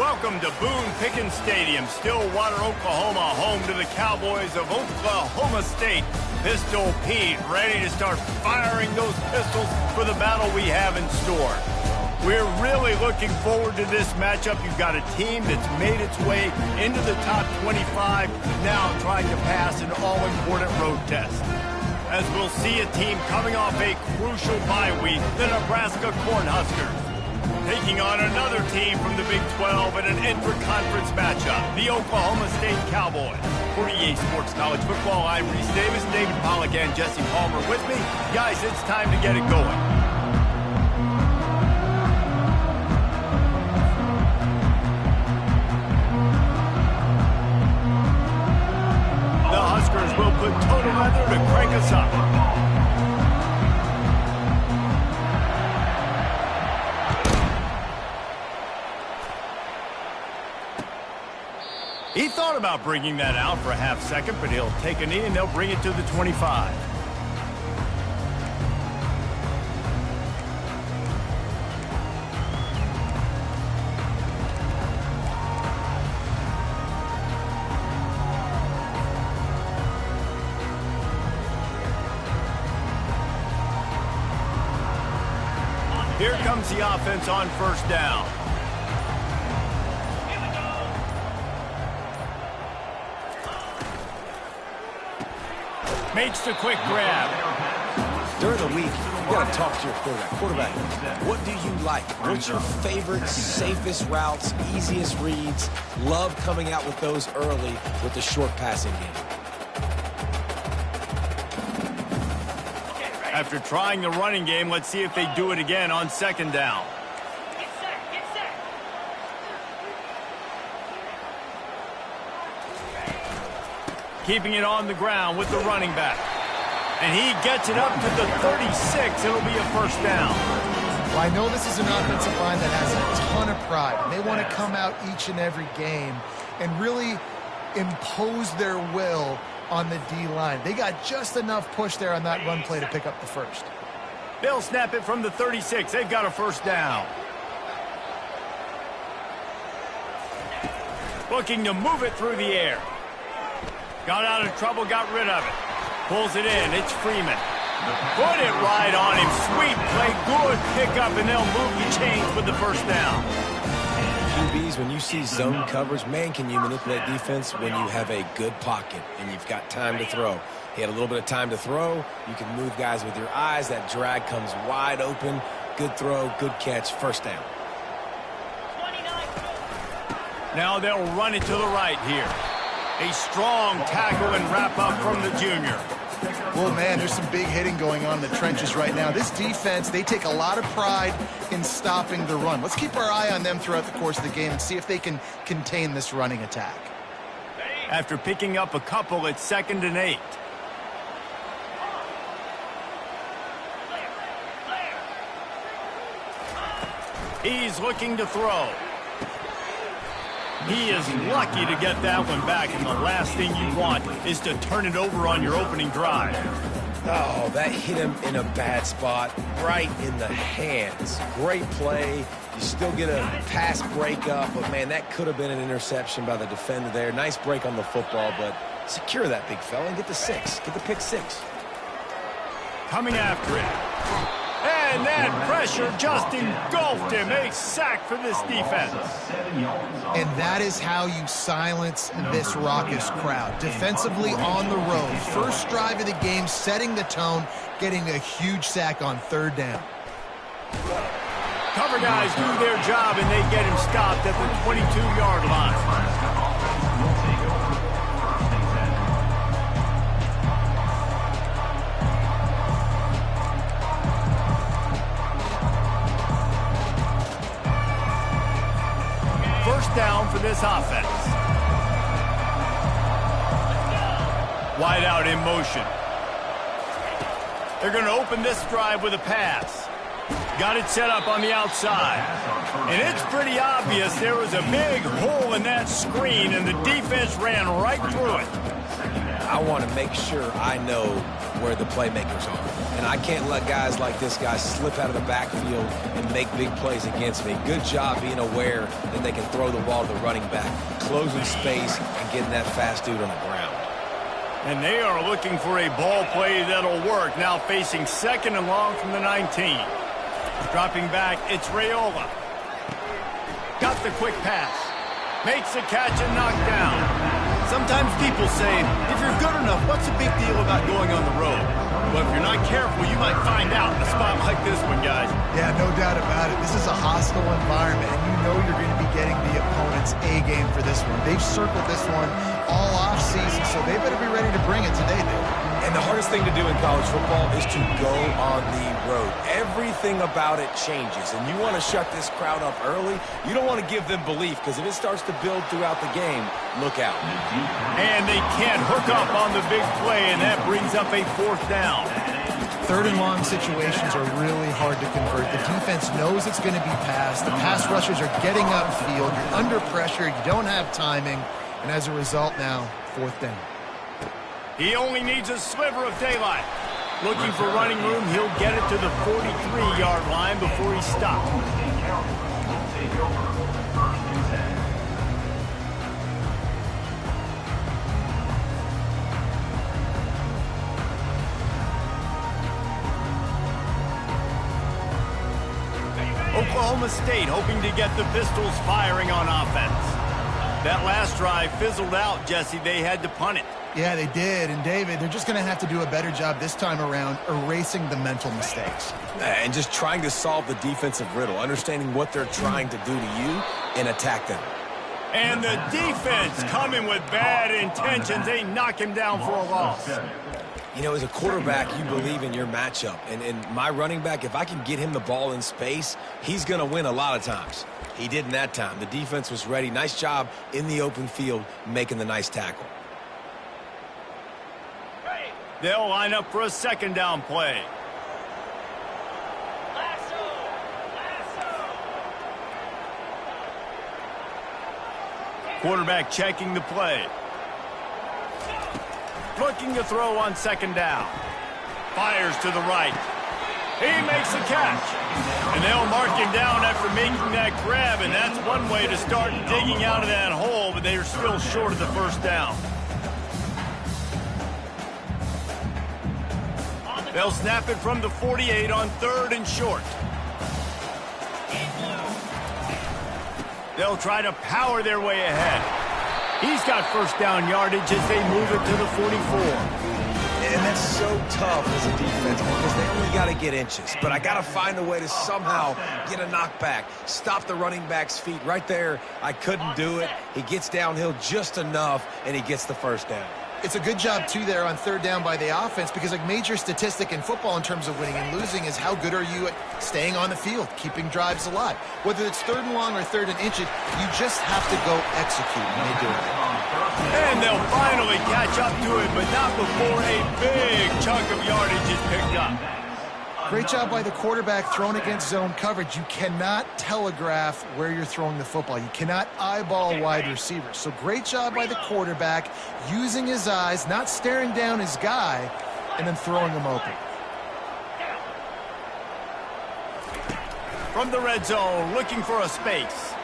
Welcome to Boone Pickens Stadium, Stillwater, Oklahoma, home to the Cowboys of Oklahoma State. Pistol Pete ready to start firing those pistols for the battle we have in store. We're really looking forward to this matchup. You've got a team that's made its way into the top 25, now trying to pass an all-important road test. As we'll see a team coming off a crucial bye week, the Nebraska Cornhuskers, taking on another team from the Big 12 in an intra-conference matchup, the Oklahoma State Cowboys. For EA Sports College Football, I'm Reese Davis, David Pollack, and Jesse Palmer with me. Guys, it's time to get it going. The Huskers will put total leather to crank us up. He thought about bringing that out for a half second, but he'll take a knee and they'll bring it to the 25. Here comes the offense on first down. Makes the quick grab. During the week, you got to talk to your quarterback. Quarterback, what do you like? What's your favorite, safest routes, easiest reads? Love coming out with those early with the short passing game. After trying the running game, let's see if they do it again on second down. Keeping it on the ground with the running back. And he gets it up to the 36. It'll be a first down. Well, I know this is an offensive line that has a ton of pride. And they want to come out each and every game and really impose their will on the D-line. They got just enough push there on that run play to pick up the first. They'll snap it from the 36. They've got a first down. Looking to move it through the air. Got out of trouble, got rid of it. Pulls it in, it's Freeman. Put it right on him, sweet play, good pickup, and they'll move the chains with the first down. QBs, when you see zone coverage, man, can you manipulate defense when you have a good pocket and you've got time to throw. He had a little bit of time to throw. You can move guys with your eyes. That drag comes wide open. Good throw, good catch, first down. Now they'll run it to the right here. A strong tackle and wrap up from the junior. Well, man, there's some big hitting going on in the trenches right now. This defense, they take a lot of pride in stopping the run. Let's keep our eye on them throughout the course of the game and see if they can contain this running attack. After picking up a couple, it's 2nd and 8. He's looking to throw. He is lucky to get that one back, and the last thing you want is to turn it over on your opening drive. Oh, that hit him in a bad spot, right in the hands. Great play. You still get a pass breakup, but, man, that could have been an interception by the defender there. Nice break on the football, but secure that big fella and get the 6. Get the pick 6. Coming after it. And that pressure just engulfed him. A sack for this defense. And that is how you silence this raucous crowd. Defensively on the road. First drive of the game, setting the tone, getting a huge sack on 3rd down. Cover guys do their job, and they get him stopped at the 22-yard line. First down for this offense. Wide out in motion. They're going to open this drive with a pass. Got it set up on the outside. And it's pretty obvious there was a big hole in that screen, and the defense ran right through it. I want to make sure I know where the playmakers are. and I can't let guys like this guy slip out of the backfield and make big plays against me. Good job being aware that they can throw the ball to the running back, closing space, and getting that fast dude on the ground. And they are looking for a ball play that'll work. Now facing 2nd and long from the 19. Dropping back, it's Raiola. Got the quick pass. Makes the catch and knocked down. Sometimes people say, if you're good enough, what's the big deal about going on the road? But if you're not careful, you might find out in a spot like this one, guys. Yeah, no doubt about it. This is a hostile environment, and you know you're going to be getting the opponent's A game for this one. They've circled this one all off-season, so they better be ready to bring it today, Dave. And the hardest thing to do in college football is to go on the road. Everything about it changes, and you want to shut this crowd up early. You don't want to give them belief, because if it starts to build throughout the game, look out. And they can't hook up on the big play, and that brings up a 4th down. 3rd and long situations are really hard to convert. The defense knows it's going to be passed. The pass rushers are getting upfield. You're under pressure. You don't have timing. And as a result now, 4th down. He only needs a sliver of daylight. Looking for running room, he'll get it to the 43-yard line before he stops. Oklahoma State hoping to get the Pistols firing on offense. That last drive fizzled out, Jesse. They had to punt it. Yeah, they did. And, David, they're just going to have to do a better job this time around erasing the mental mistakes. And just trying to solve the defensive riddle, understanding what they're trying to do to you and attack them. And the defense coming with bad intentions. They knock him down for a loss. You know, as a quarterback, you believe in your matchup. And my running back, if I can get him the ball in space, he's going to win a lot of times. He didn't that time. The defense was ready. Nice job in the open field making the nice tackle. They'll line up for a 2nd down play. Quarterback checking the play. Looking to throw on 2nd down. Fires to the right. He makes the catch. And they'll mark him down after making that grab, and that's one way to start digging out of that hole, but they are still short of the 1st down. They'll snap it from the 48 on 3rd and short. They'll try to power their way ahead. He's got 1st down yardage as they move it to the 44. And that's so tough as a defense because they only got to get inches. But I got to find a way to somehow get a knockback, stop the running back's feet. Right there, I couldn't do it. He gets downhill just enough, and he gets the 1st down. It's a good job, too, there on 3rd down by the offense because a major statistic in football in terms of winning and losing is how good are you at staying on the field, keeping drives alive. Whether it's 3rd and long or 3rd and inches, you just have to go execute, and they do it. And they'll finally catch up to it, but not before a big chunk of yardage is picked up. Great job by the quarterback thrown against zone coverage. You cannot telegraph where you're throwing the football. You cannot eyeball wide receivers. So great job by the quarterback using his eyes, not staring down his guy, and then throwing him open. From the red zone, looking for a space.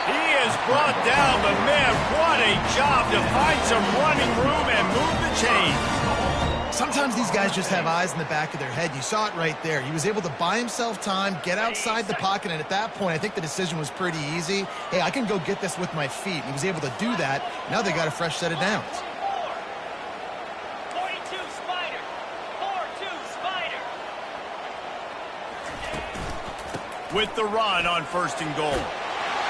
He is brought down, but man, what a job to find some running room and move the chains. Sometimes these guys just have eyes in the back of their head. You saw it right there. He was able to buy himself time, get outside the pocket, and at that point, I think the decision was pretty easy. Hey, I can go get this with my feet. He was able to do that. Now they got a fresh set of downs. 42 Spider. 4-2 Spider. With the run on 1st and goal.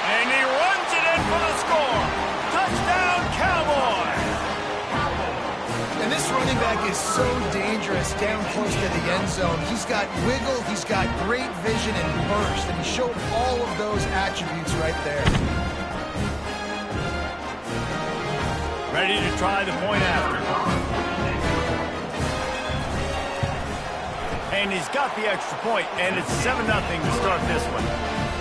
And he runs it in for the score. Touchdown, Cowboys! And this running back is so dangerous down close to the end zone. He's got wiggle, he's got great vision and burst, and he showed all of those attributes right there. Ready to try the point after. And he's got the extra point, and it's 7-0 to start this one.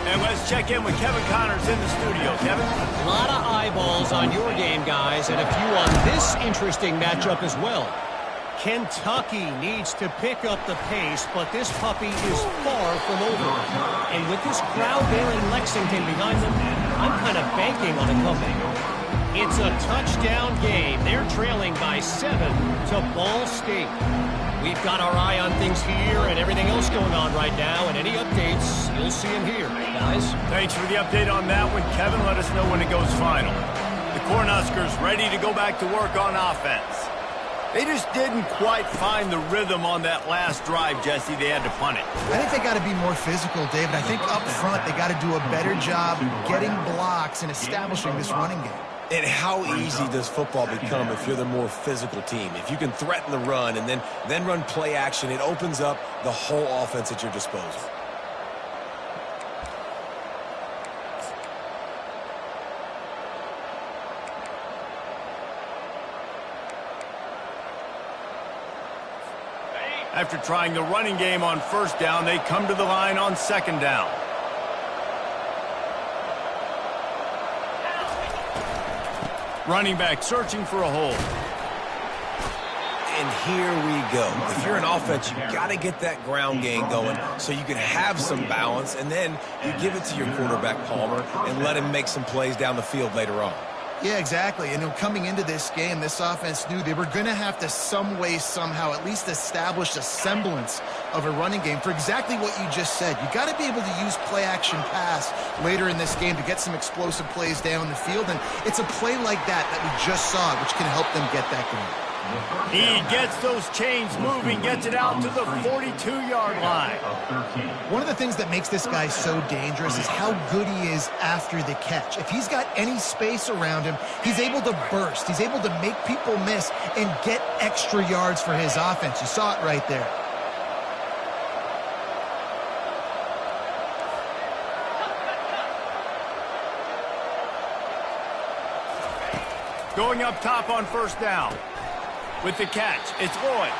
And let's check in with Kevin Connors in the studio. Kevin? A lot of eyeballs on your game, guys, and a few on this interesting matchup as well. Kentucky needs to pick up the pace, but this puppy is far from over. And with this crowd there in Lexington behind them, I'm kind of banking on a comeback. It's a touchdown game. They're trailing by 7 to Ball State. We've got our eye on things here and everything else going on right now, and any updates, you'll see them here. Guys? Thanks for the update on that one, Kevin. Let us know when it goes final. The Cornhuskers ready to go back to work on offense. They just didn't quite find the rhythm on that last drive, Jesse. They had to punt it. I think they got to be more physical, David. I think up front they got to do a better job getting blocks and establishing this running game. And how easy does football become if you're the more physical team? If you can threaten the run and then run play action, it opens up the whole offense at your disposal. After trying the running game on first down, they come to the line on second down. Running back searching for a hole. And here we go. If you're an offense, you got to get that ground game going so you can have some balance, and then you give it to your quarterback, Palmer, and let him make some plays down the field later on. Yeah, exactly. And coming into this game, this offense knew they were going to have to some way, somehow, at least establish a semblance of a running game for exactly what you just said. You got to be able to use play-action pass later in this game to get some explosive plays down the field. And it's a play like that we just saw, which can help them get that going. He gets those chains moving, gets it out to the 42-yard line. One of the things that makes this guy so dangerous is how good he is after the catch. If he's got any space around him, he's able to burst. He's able to make people miss and get extra yards for his offense. You saw it right there. Going up top on first down. With the catch, it's Lloyd.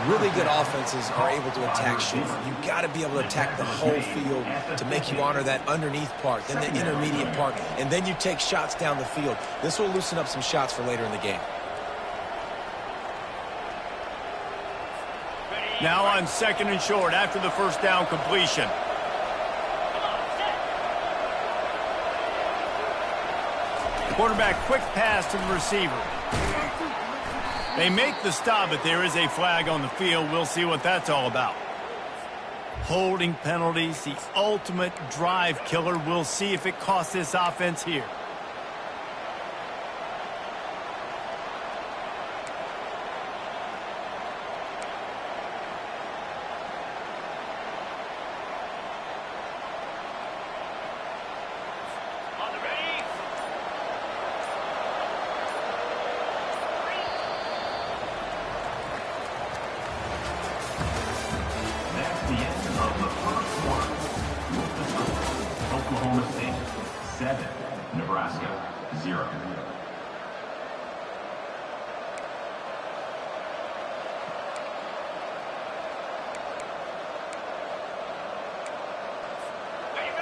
Really good offenses are able to attack short. You've got to be able to attack the whole field to make you honor that underneath part, then the intermediate part, and then you take shots down the field. This will loosen up some shots for later in the game. Now on second and short after the first down completion. Quarterback quick pass to the receiver. They make the stop, but there is a flag on the field. We'll see what that's all about. Holding penalties, the ultimate drive killer. We'll see if it costs this offense here. Oklahoma State 7, Nebraska 0.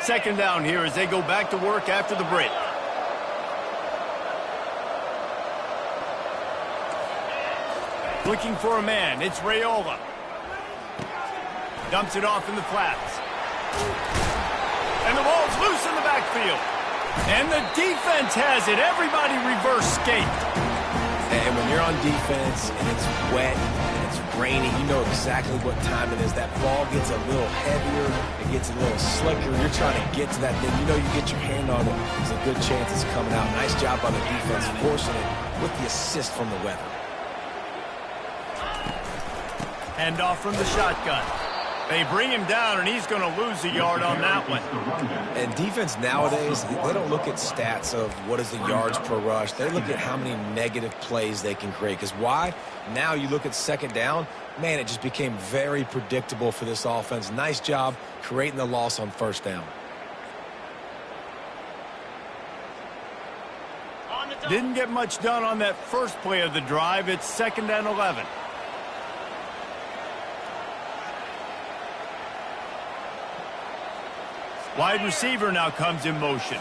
Second down here as they go back to work after the break. Looking for a man, it's Raiola. Dumps it off in the flats. And the ball's loose in the backfield. And the defense has it. Everybody reverse skate. And when you're on defense and it's wet and it's rainy, you know exactly what time it is. That ball gets a little heavier. It gets a little slicker. You're trying to get to that thing. You know you get your hand on it. There's a good chance it's coming out. Nice job by the defense forcing it with the assist from the weather. Hand off from the shotgun. They bring him down, and he's going to lose a yard on that one. And defense nowadays, they don't look at stats of what is the yards per rush. They look at how many negative plays they can create. Because why? Now you look at second down, man, it just became very predictable for this offense. Nice job creating the loss on first down. Didn't get much done on that first play of the drive. It's 2nd and 11. Wide receiver now comes in motion.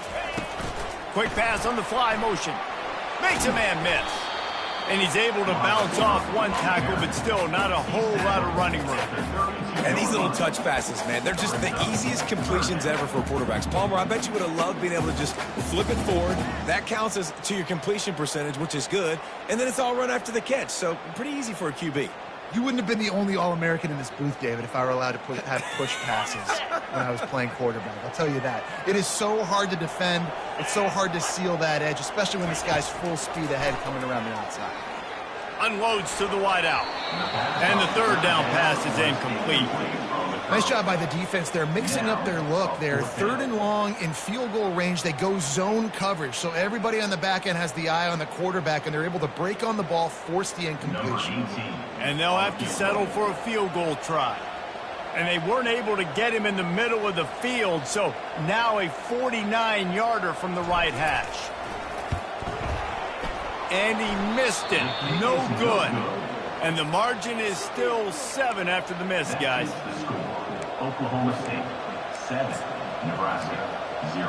Quick pass on the fly motion. Makes a man miss. And he's able to bounce off one tackle, but still not a whole lot of running room. And these little touch passes, man, they're just the easiest completions ever for quarterbacks. Palmer, I bet you would have loved being able to just flip it forward. That counts as to your completion percentage, which is good. And then it's all run after the catch, so pretty easy for a QB. You wouldn't have been the only All-American in this booth, David, if I were allowed to have push passes when I was playing quarterback. I'll tell you that. It is so hard to defend. It's so hard to seal that edge, especially when this guy's full speed ahead coming around the outside. Unloads to the wide out. And the third down pass is incomplete. Nice job by the defense. They're mixing up their look. They're 3rd and long in field goal range. They go zone coverage. So everybody on the back end has the eye on the quarterback, and they're able to break on the ball, force the incompletion. And they'll have to settle for a field goal try. And they weren't able to get him in the middle of the field, so now a 49-yarder from the right hash. And he missed it. No good. And the margin is still 7 after the miss, guys. Oklahoma State 7, Nebraska 0.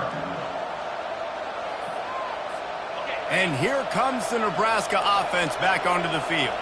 And here comes the Nebraska offense back onto the field.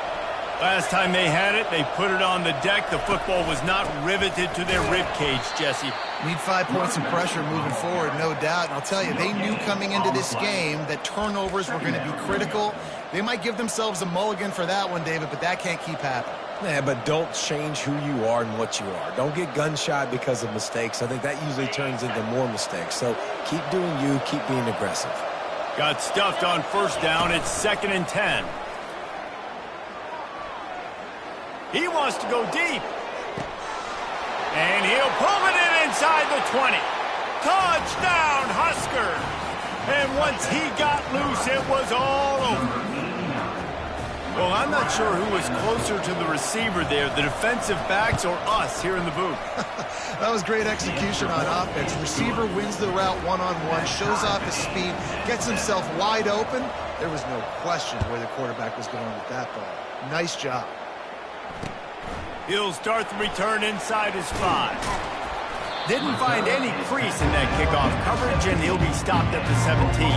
Last time they had it, they put it on the deck. The football was not riveted to their rib cage, Jesse. Need 5 points of pressure moving forward, no doubt. And I'll tell you, they knew coming into this game that turnovers were going to be critical. They might give themselves a mulligan for that one, David, but that can't keep happening. Yeah, but don't change who you are and what you are. Don't get gun-shy because of mistakes. I think that usually turns into more mistakes. So keep doing you, keep being aggressive. Got stuffed on first down. It's 2nd and 10. He wants to go deep. And he'll pull it in inside the 20. Touchdown, Husker! And once he got loose, it was all over. Well, I'm not sure who was closer to the receiver there, the defensive backs or us here in the booth. That was great execution on offense. Receiver wins the route one-on-one, shows off his speed, gets himself wide open. There was no question where the quarterback was going with that ball. Nice job. He'll start the return inside his 5. Didn't find any crease in that kickoff coverage, and he'll be stopped at the 17.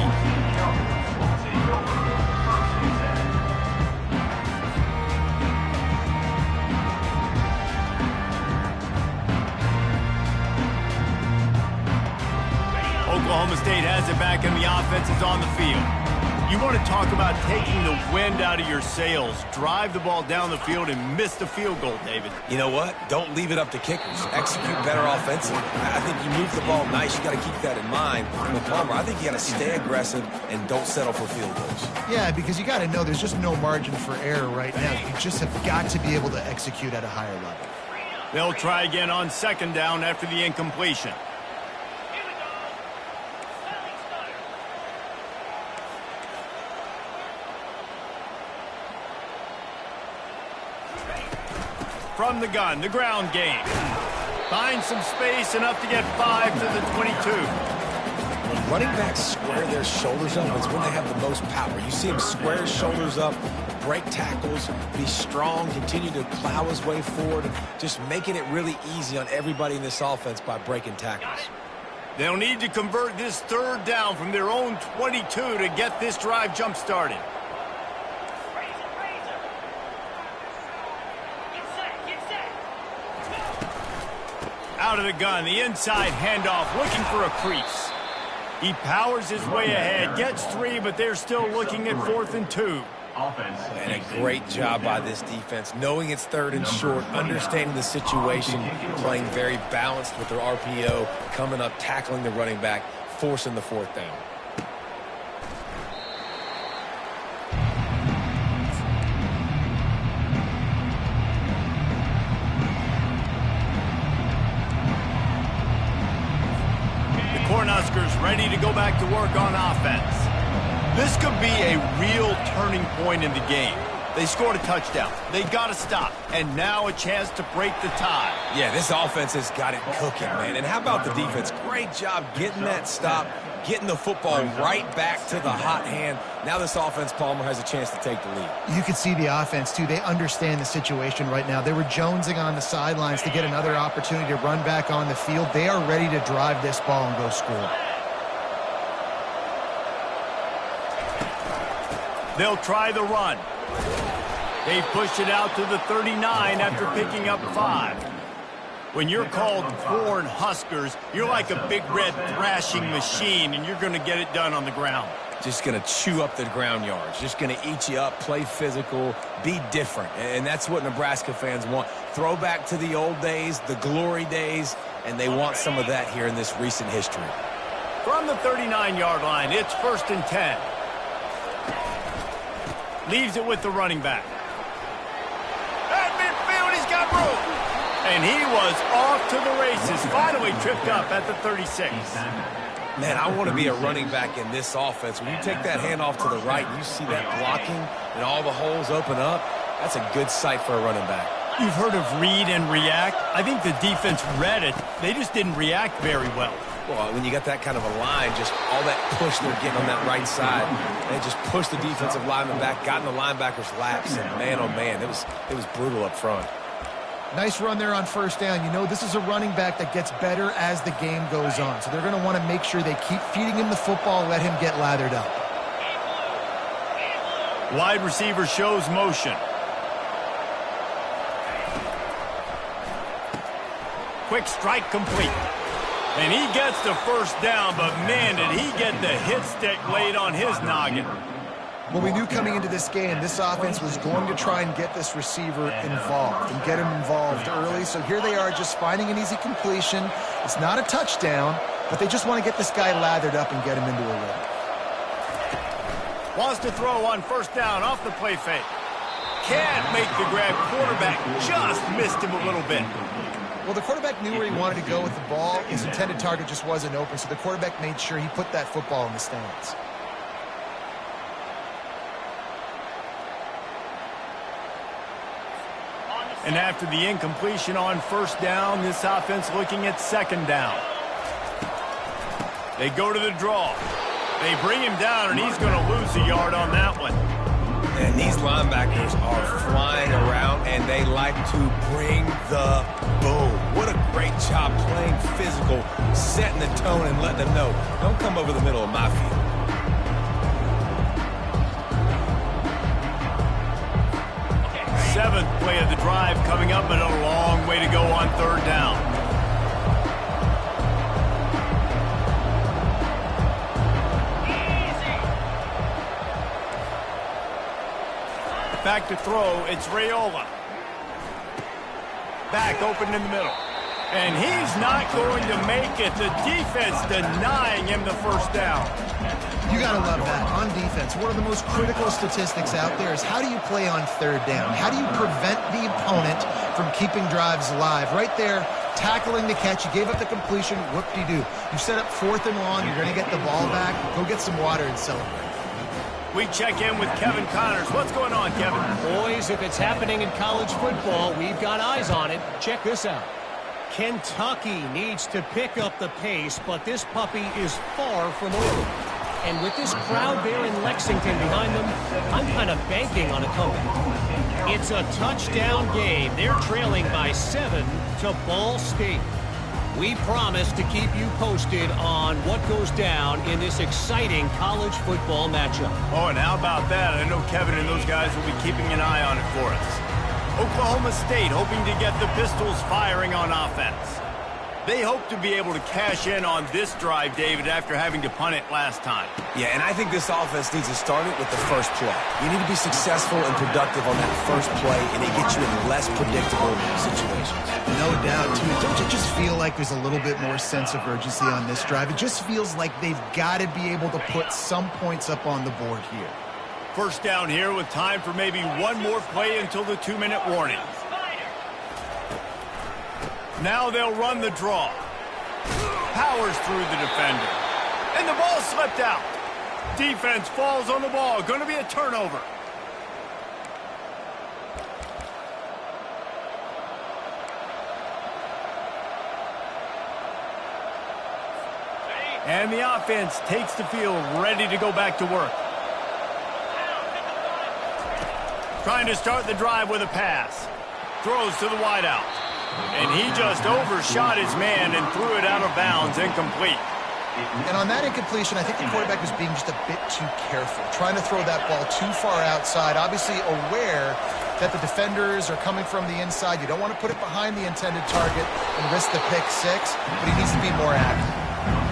Oklahoma State has it back, and the offense is on the field. You want to talk about taking the wind out of your sails. Drive the ball down the field and miss the field goal, David. You know what? Don't leave it up to kickers. Execute better offensively. I think you move the ball nice. You got to keep that in mind. But Palmer, I think you got to stay aggressive and don't settle for field goals. Yeah, because you got to know there's just no margin for error right now. You just have got to be able to execute at a higher level. They'll try again on 2nd down after the incompletion. From the gun, the ground game. Finds some space, enough to get 5 to the 22. When running backs square their shoulders up, it's when they have the most power. You see him square his shoulders up, break tackles, be strong, continue to plow his way forward, and just making it really easy on everybody in this offense by breaking tackles. They'll need to convert this 3rd down from their own 22 to get this drive jump started. Out of the gun, the inside handoff, looking for a crease. He powers his way ahead, gets 3, but they're still looking at 4th and 2. And a great job by this defense, knowing it's 3rd and short, understanding the situation, playing very balanced with their RPO, coming up, tackling the running back, forcing the 4th down. Cornhuskers ready to go back to work on offense. This could be a real turning point in the game. They scored a touchdown. They got to stop. And now a chance to break the tie. Yeah, this offense has got it cooking, man. And how about the defense? Great great job getting that stop, getting the football right back to the hot hand. Now this offense, Palmer, has a chance to take the lead. You can see the offense, too. They understand the situation right now. They were jonesing on the sidelines to get another opportunity to run back on the field. They are ready to drive this ball and go score. They'll try the run. They pushed it out to the 39 after picking up 5. When you're called Corn Huskers, you're like a big red thrashing machine, and you're going to get it done on the ground. Just going to chew up the ground yards. Just going to eat you up, play physical, be different. And that's what Nebraska fans want. Throwback to the old days, the glory days, and they want some of that here in this recent history. From the 39-yard line, it's 1st and 10. Leaves it with the running back. At midfield, he's got room. And he was off to the races, finally tripped up at the 36. Man, I want to be a running back in this offense. When you take that handoff to the right and you see that blocking and all the holes open up, that's a good sight for a running back. You've heard of read and react. I think the defense read it. They just didn't react very well. Well, when you got that kind of a line, just all that push they're getting on that right side, they just pushed the defensive lineman back, got in the linebacker's laps, and man, oh man, it was brutal up front. Nice run there on 1st down. You know, this is a running back that gets better as the game goes on. So they're going to want to make sure they keep feeding him the football, let him get lathered up. Wide receiver shows motion. Quick strike complete. And he gets the 1st down, but man, did he get the hit stick laid on his noggin. Well, we knew coming into this game, this offense was going to try and get this receiver involved and get him involved early. So here they are just finding an easy completion. It's not a touchdown, but they just want to get this guy lathered up and get him into a rhythm. Wants to throw on 1st down off the play fake. Can't make the grab. Quarterback just missed him a little bit. Well, the quarterback knew where he wanted to go with the ball. His intended target just wasn't open, so the quarterback made sure he put that football in the stands. And after the incompletion on 1st down, this offense looking at 2nd down. They go to the draw. They bring him down, and he's going to lose a yard on that one. And these linebackers are flying around, and they like to bring the boom. What a great job playing physical, setting the tone, and letting them know, don't come over the middle of my field. Seventh play of the drive coming up, but a long way to go on 3rd down. Back to throw, it's Raiola. Back open in the middle. And he's not going to make it. The defense denying him the 1st down. You got to love that. On defense, one of the most critical statistics out there is how do you play on 3rd down? How do you prevent the opponent from keeping drives alive? Right there, tackling the catch. You gave up the completion. Whoop-de-doo. You set up 4th and long. You're going to get the ball back. Go get some water and celebrate. We check in with Kevin Connors. What's going on, Kevin? Boys, if it's happening in college football, we've got eyes on it. Check this out. Kentucky needs to pick up the pace, but this puppy is far from over. And with this crowd there in Lexington behind them, I'm kind of banking on a comeback. It's a touchdown game. They're trailing by 7 to Ball State. We promise to keep you posted on what goes down in this exciting college football matchup. Oh, and how about that? I know Kevin and those guys will be keeping an eye on it for us. Oklahoma State hoping to get the Pistols firing on offense. They hope to be able to cash in on this drive, David, after having to punt it last time. Yeah, and I think this offense needs to start it with the first play. You need to be successful and productive on that first play, and it gets you in less predictable situations. No doubt, too. Don't you just feel like there's a little bit more sense of urgency on this drive? It just feels like they've got to be able to put some points up on the board here. 1st down here with time for maybe one more play until the 2-minute warning. Now they'll run the draw. Powers through the defender. And the ball slipped out. Defense falls on the ball. Going to be a turnover. And the offense takes the field, ready to go back to work. Trying to start the drive with a pass. Throws to the wideout. And he just overshot his man and threw it out of bounds, incomplete. And on that incompletion, I think the quarterback was being just a bit too careful, trying to throw that ball too far outside, obviously aware that the defenders are coming from the inside. You don't want to put it behind the intended target and risk the pick six, but he needs to be more active.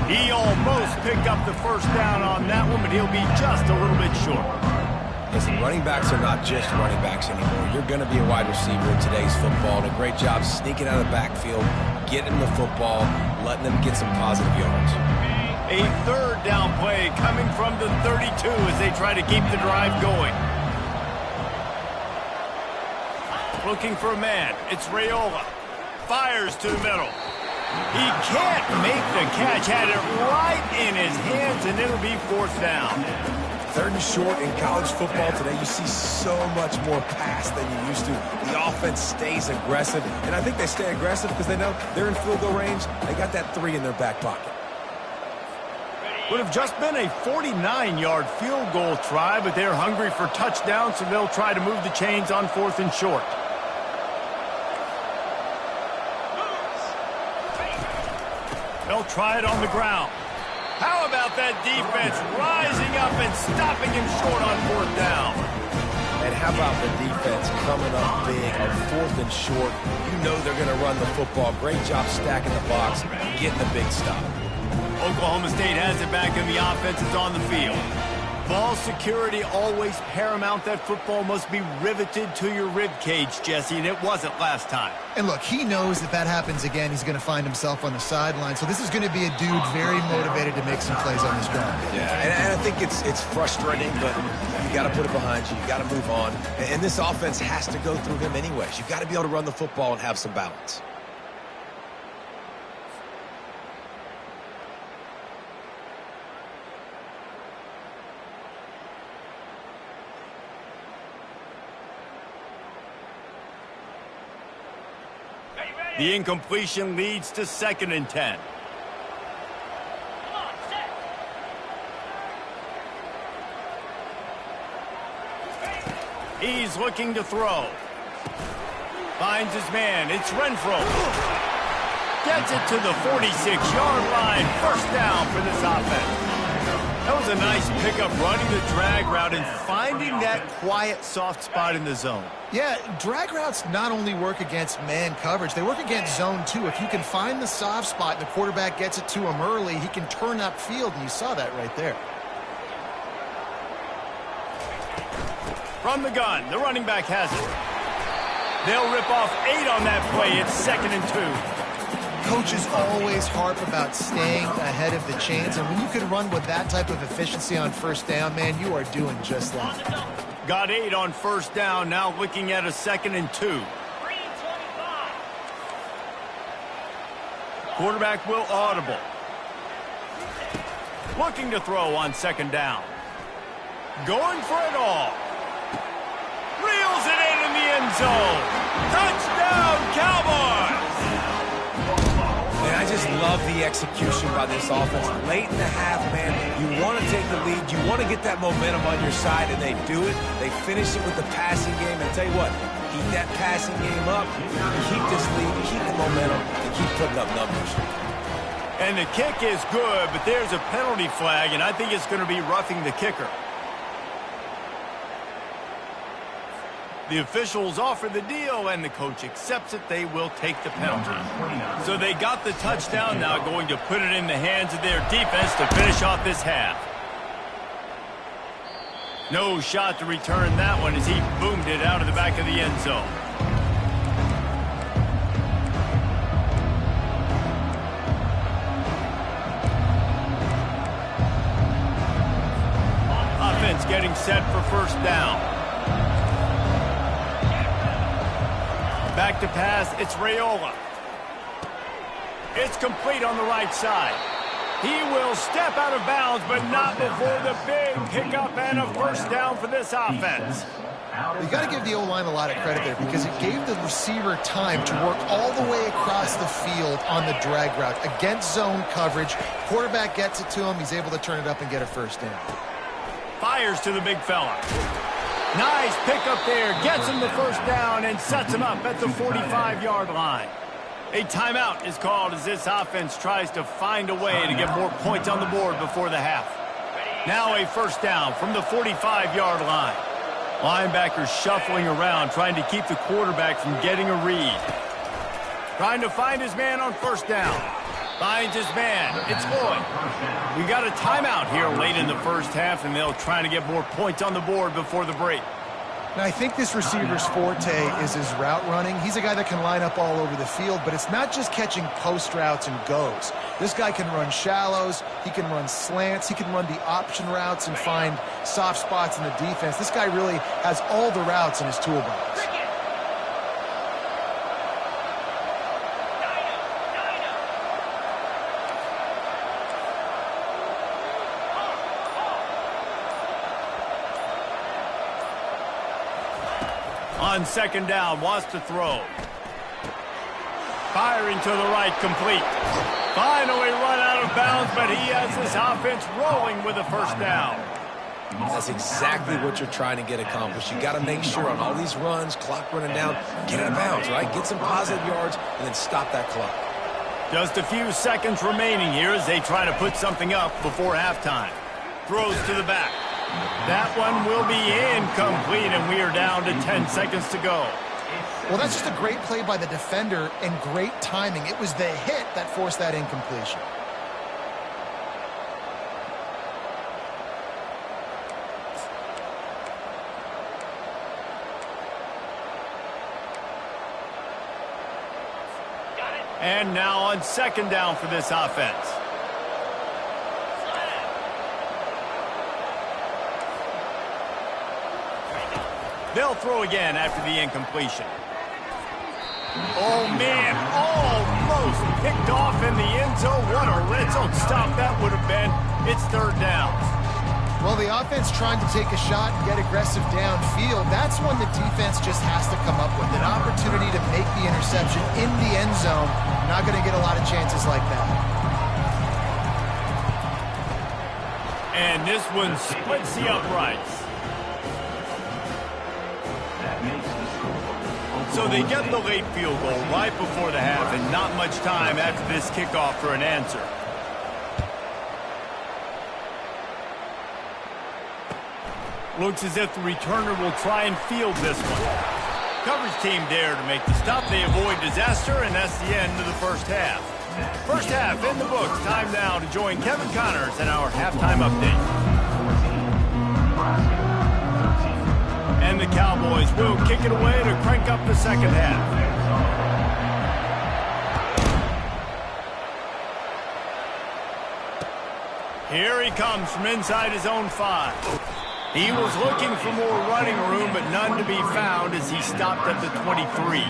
He almost picked up the first down on that one, but he'll be just a little bit short. Listen, running backs are not just running backs anymore. You're going to be a wide receiver in today's football, and a great job sneaking out of the backfield, getting the football, letting them get some positive yards. A third down play coming from the 32 as they try to keep the drive going. Looking for a man. It's Raiola. Fires to the middle. He can't make the catch. Had it right in his hands, and it'll be fourth down. Third and short in college football today, you see so much more pass than you used to. The offense stays aggressive, and I think they stay aggressive because they know they're in field goal range. They got that 3 in their back pocket. Would have just been a 49-yard field goal try, but they're hungry for touchdowns, so they'll try to move the chains on fourth and short. They'll try it on the ground. How about that defense rising up and stopping him short on fourth down? And how about the defense coming up big on fourth and short? You know they're going to run the football. Great job stacking the box, getting the big stop. Oklahoma State has it back, and the offense is on the field. Ball security always paramount. That football must be riveted to your rib cage, Jesse, and it wasn't last time. And look, he knows if that happens again, he's going to find himself on the sideline. So this is going to be a dude very motivated to make some plays on this drive. Yeah, and I think it's frustrating, but you got to put it behind you. You got to move on. And this offense has to go through him anyways. You got to be able to run the football and have some balance. The incompletion leads to 2nd and 10. He's looking to throw. Finds his man. It's Renfro. Gets it to the 46-yard line. First down for this offense. That was a nice pickup, running the drag route and finding that quiet, soft spot in the zone. Yeah, drag routes not only work against man coverage, they work against zone too. If you can find the soft spot and the quarterback gets it to him early, he can turn upfield, and you saw that right there. From the gun, the running back has it. They'll rip off 8 on that play. It's 2nd and 2. Coaches always harp about staying ahead of the chains, and when you can run with that type of efficiency on first down, man, you are doing just that. Got 8 on first down, now looking at a 2nd and 2. Quarterback will audible. Looking to throw on 2nd down. Going for it all. Reels it in the end zone. Touchdown, Cowboys! And I just love the execution by this offense. Late in the half, man, you want to take the lead. You want to get that momentum on your side, and they do it. They finish it with the passing game. And I'll tell you what, keep that passing game up, keep this lead, keep the momentum, and keep putting up numbers. And the kick is good, but there's a penalty flag, and I think it's going to be roughing the kicker. The officials offer the deal, and the coach accepts it. They will take the penalty. So they got the touchdown, now going to put it in the hands of their defense to finish off this half. No shot to return that one as he boomed it out of the back of the end zone. Offense getting set for first down. Back to pass, it's Raiola. It's complete on the right side. He will step out of bounds, but not before the big pickup and a first down for this offense. You got to give the O-line a lot of credit there because it gave the receiver time to work all the way across the field on the drag route against zone coverage. Quarterback gets it to him. He's able to turn it up and get a first down. Fires to the big fella. Nice pickup there. Gets him the first down and sets him up at the 45-yard line. A timeout is called as this offense tries to find a way to get more points on the board before the half. Now a first down from the 45-yard line. Linebacker shuffling around, trying to keep the quarterback from getting a read. Trying to find his man on first down. Finds his man. It's Floyd. We got a timeout here late in the first half, and they'll try to get more points on the board before the break. Now, I think this receiver's forte is his route running. He's a guy that can line up all over the field, but it's not just catching post routes and goes. This guy can run shallows, he can run slants, he can run the option routes and find soft spots in the defense. This guy really has all the routes in his toolbox. On second down, wants to throw. Firing to the right, complete. Finally run out of bounds, but he has this offense rolling with a first down. That's exactly what you're trying to get accomplished. You got to make sure on all these runs, clock running down, get out of bounds, right? Get some positive yards and then stop that clock. Just a few seconds remaining here as they try to put something up before halftime. Throws to the back. That one will be incomplete, and we are down to 10 seconds to go. Well, that's just a great play by the defender and great timing. It was the hit that forced that incompletion. And now on second down for this offense. They'll throw again after the incompletion. Oh, man, almost picked off in the end zone. What a red zone stop that would have been. It's third down. Well, the offense trying to take a shot and get aggressive downfield. That's when the defense just has to come up with an opportunity to make the interception in the end zone. Not going to get a lot of chances like that. And this one splits the uprights. So they get the late field goal right before the half and not much time after this kickoff for an answer. Looks as if the returner will try and field this one. Coverage team there to make the stop. They avoid disaster, and that's the end of the first half. First half in the books. Time now to join Kevin Connors in our halftime update. And the Cowboys will kick it away to crank up the second half. Here he comes from inside his own 5. He was looking for more running room, but none to be found as he stopped at the 23.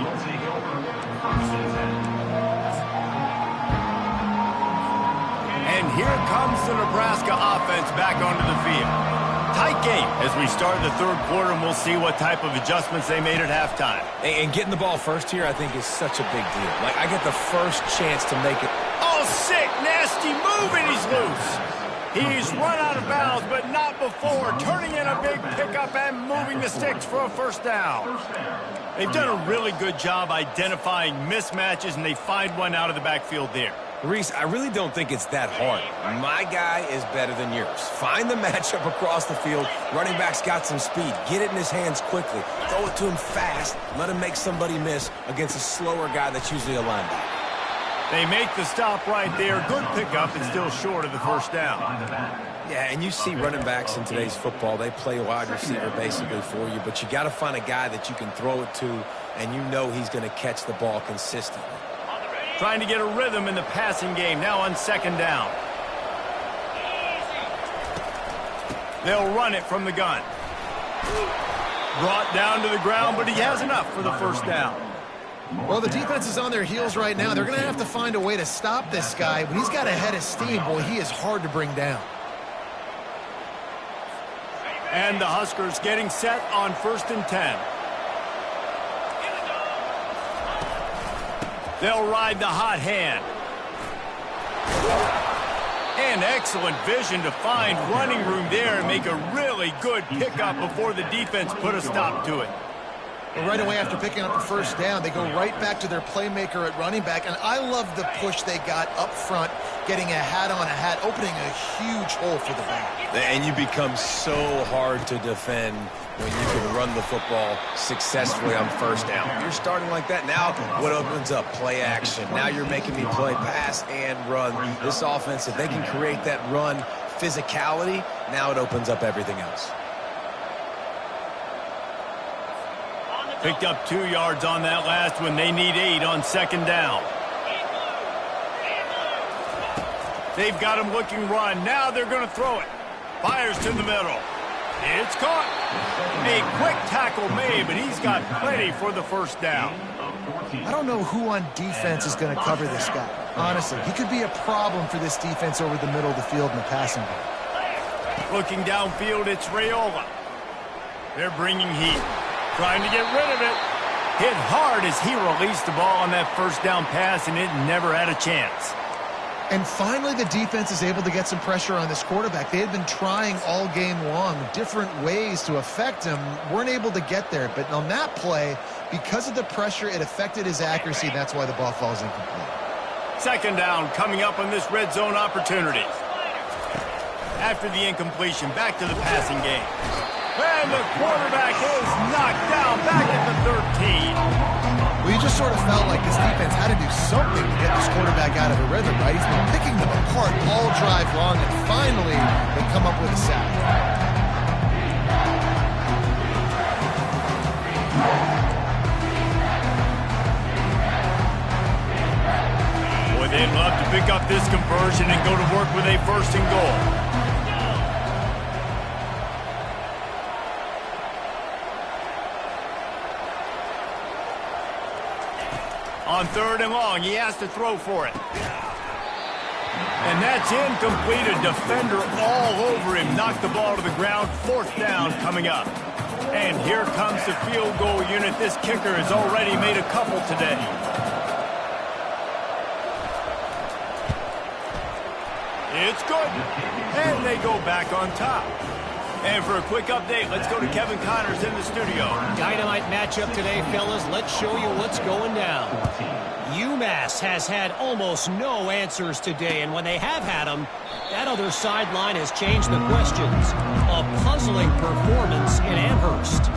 And here comes the Nebraska offense back onto the field. Tight game as we start the third quarter, and we'll see what type of adjustments they made at halftime. And getting the ball first here, I think, is such a big deal. Like, I get the first chance to make it. Oh, sick, nasty move, and he's loose. He's run out of bounds, but not before, turning in a big pickup and moving the sticks for a first down. They've done a really good job identifying mismatches, and they find one out of the backfield there. Reese, I really don't think it's that hard. My guy is better than yours. Find the matchup across the field. Running back's got some speed. Get it in his hands quickly. Throw it to him fast. Let him make somebody miss against a slower guy that's usually a linebacker. They make the stop right there. Good pickup and still short of the first down. Yeah, and you see running backs in today's football. They play wide receiver basically for you, but you got to find a guy that you can throw it to, and you know he's going to catch the ball consistently. Trying to get a rhythm in the passing game, now on second down. They'll run it from the gun. Brought down to the ground, but he has enough for the first down. Well, the defense is on their heels right now. They're going to have to find a way to stop this guy. When he's got a head of steam, boy, he is hard to bring down. And the Huskers getting set on 1st and 10. They'll ride the hot hand. And excellent vision to find running room there and make a really good pickup before the defense put a stop to it. Well, right away after picking up the first down, they go right back to their playmaker at running back. And I love the push they got up front, getting a hat on a hat, opening a huge hole for the back. And you become so hard to defend when you can run the football successfully on 1st down. You're starting like that. Now what opens up? Play action. Now you're making me play pass and run. This offense, if they can create that run physicality, now it opens up everything else. Picked up 2 yards on that last one. They need 8 on 2nd down. They've got him looking run. Now they're going to throw it. Fires to the middle. It's caught. A quick tackle made, but he's got plenty for the 1st down. I don't know who on defense is going to cover this guy. Honestly, he could be a problem for this defense over the middle of the field in the passing game. Looking downfield, it's Raiola. They're bringing heat. Trying to get rid of it. Hit hard as he released the ball on that 1st down pass, and it never had a chance. And finally, the defense is able to get some pressure on this quarterback. They had been trying all game long different ways to affect him. Weren't able to get there. But on that play, because of the pressure, it affected his accuracy. That's why the ball falls incomplete. 2nd down coming up on this red zone opportunity. After the incompletion, back to the passing game. And the quarterback is knocked down back at the 13. Well, you just sort of felt like this defense had to do something to get this quarterback out of a rhythm, right? He's been picking them apart all drive long, and finally they come up with a sack. Boy, they'd love to pick up this conversion and go to work with a 1st and goal. On 3rd and long, he has to throw for it. And that's incomplete. A defender all over him. Knocked the ball to the ground. 4th down coming up. And here comes the field goal unit. This kicker has already made a couple today. It's good. And they go back on top. And for a quick update, let's go to Kevin Connors in the studio. Dynamite matchup today, fellas. Let's show you what's going down. UMass has had almost no answers today, and when they have had them, that other sideline has changed the questions. A puzzling performance in Amherst.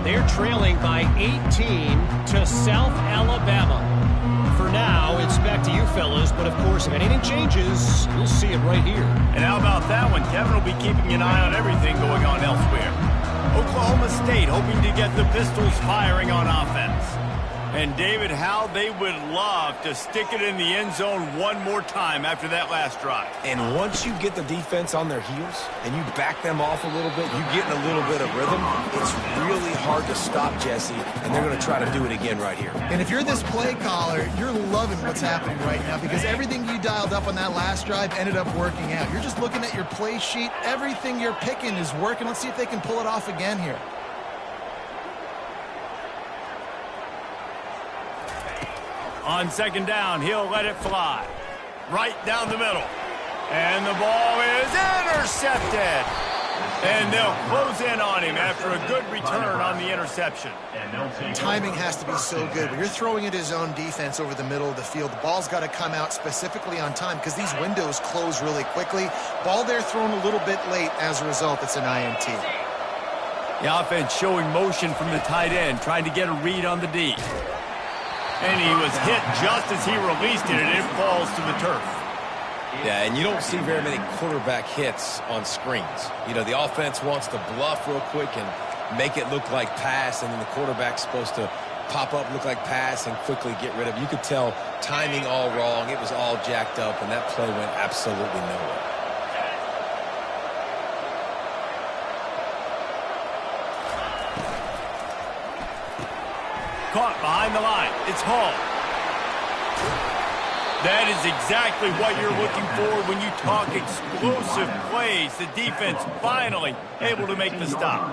They're trailing by 18 to South Alabama. For now, it's back to you fellas, but of course, if anything changes, you'll see it right here. And how about that one? Kevin will be keeping an eye on everything going on elsewhere. Oklahoma State hoping to get the Pistols firing on offense. And David, how they would love to stick it in the end zone one more time after that last drive. And once you get the defense on their heels and you back them off a little bit, you get in a little bit of rhythm, it's really hard to stop Jesse, and they're going to try to do it again right here. And if you're this play caller, you're loving what's happening right now because everything you dialed up on that last drive ended up working out. You're just looking at your play sheet. Everything you're picking is working. Let's see if they can pull it off again here. On 2nd down, he'll let it fly. Right down the middle. And the ball is intercepted. And they'll close in on him after a good return on the interception. Timing has to be so good. When you're throwing at his own defense over the middle of the field, the ball's got to come out specifically on time because these windows close really quickly. Ball there thrown a little bit late. As a result, it's an INT. The offense showing motion from the tight end, trying to get a read on the D. And he was hit just as he released it, and it falls to the turf. Yeah, and you don't see very many quarterback hits on screens. You know, the offense wants to bluff real quick and make it look like pass, and then the quarterback's supposed to pop up, look like pass, and quickly get rid of it. You could tell timing all wrong. It was all jacked up, and that play went absolutely nowhere. Caught behind behind the line. It's Hall. That is exactly what you're looking for when you talk explosive plays. The defense finally able to make the stop.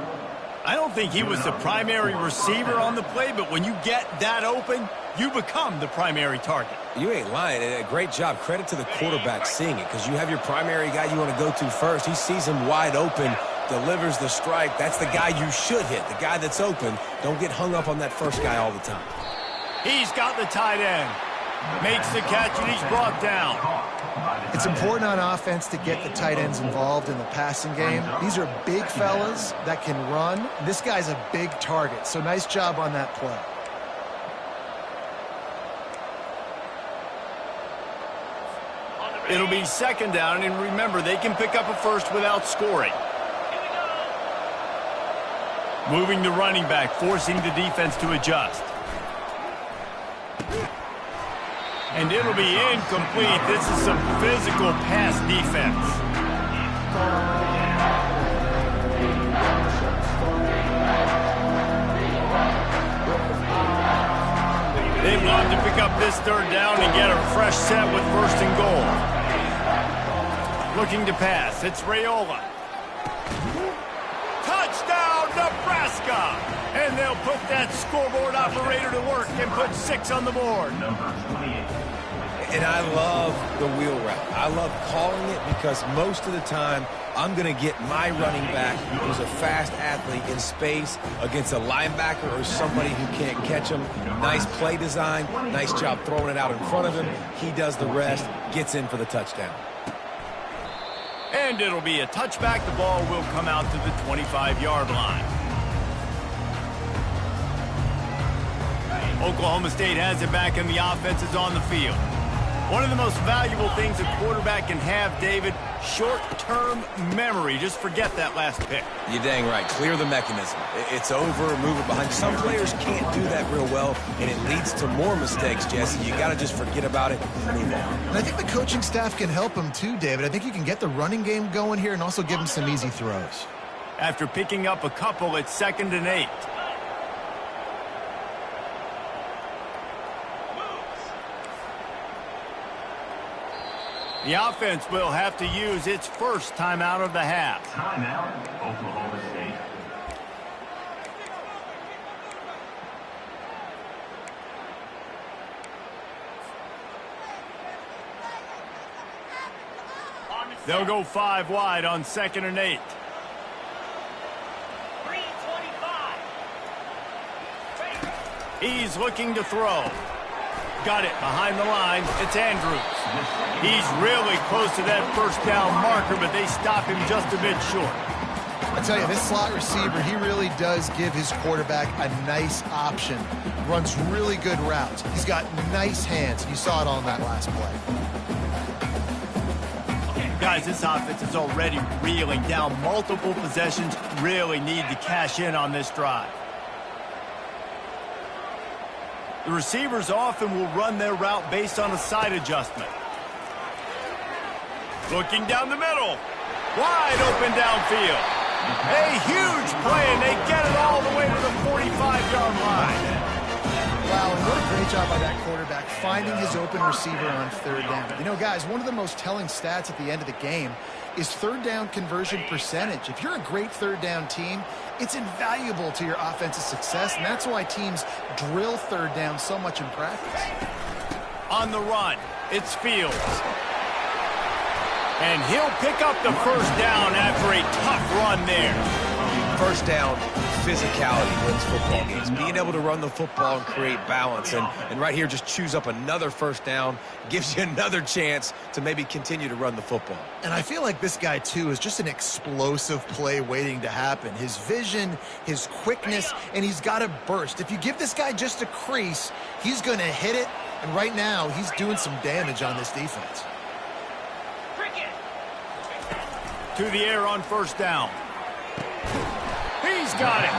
I don't think he was the primary receiver on the play, but when you get that open, you become the primary target. You ain't lying. A great job. Credit to the quarterback seeing it, because you have your primary guy you want to go to first. He sees him wide open, delivers the strike. That's the guy you should hit, the guy that's open. Don't get hung up on that first guy all the time. He's got the tight end. Makes the catch, and he's brought down. It's important on offense to get the tight ends involved in the passing game. These are big fellas that can run. This guy's a big target, so nice job on that play. It'll be second down, and remember, they can pick up a first without scoring. Moving the running back, forcing the defense to adjust. And it'll be incomplete. This is some physical pass defense. They'd love to pick up this third down and get a fresh set with first and goal. Looking to pass. It's Raiola. Touchdown, Nebraska! And they'll put that scoreboard operator to work and put 6 on the board. And I love the wheel route. I love calling it because most of the time I'm going to get my running back, who's a fast athlete, in space against a linebacker or somebody who can't catch him. Nice play design. Nice job throwing it out in front of him. He does the rest, gets in for the touchdown. And it'll be a touchback. The ball will come out to the 25-yard line. Oklahoma State has it back, and the offense is on the field. One of the most valuable things a quarterback can have, David, short-term memory. Just forget that last pick. You're dang right. Clear the mechanism. It's over, move it behind. Some players can't do that real well, and it leads to more mistakes, Jesse. You got to just forget about it and move on. And I think the coaching staff can help him too, David. I think you can get the running game going here and also give him some easy throws. After picking up a couple, it's 2nd and 8. The offense will have to use its first timeout of the half. Timeout, Oklahoma State. They'll go 5 wide on 2nd and 8. 325. He's looking to throw. Got it behind the line. It's Andrews. He's really close to that first down marker, but they stop him just a bit short. I tell you, this slot receiver, he really does give his quarterback a nice option. Runs really good routes. He's got nice hands. You saw it on that last play. Guys, this offense is already reeling down. Multiple possessions, really need to cash in on this drive. The receivers often will run their route based on a side adjustment. Looking down the middle. Wide open downfield. A huge play, and they get it all the way to the 45-yard line. Wow, and what a great job by that quarterback finding his open receiver on 3rd down. You know, guys, one of the most telling stats at the end of the game is 3rd down conversion percentage. If you're a great 3rd down team, it's invaluable to your offensive success, and that's why teams drill 3rd down so much in practice. On the run, it's Fields. And he'll pick up the first down after a tough run there. First down, physicality wins football games. Being able to run the football and create balance. And right here, just choose up another first down, gives you another chance to maybe continue to run the football. And I feel like this guy, too, is just an explosive play waiting to happen. His vision, his quickness, and he's got a burst. If you give this guy just a crease, he's going to hit it. And right now, he's doing some damage on this defense. To the air on first down. He's got it.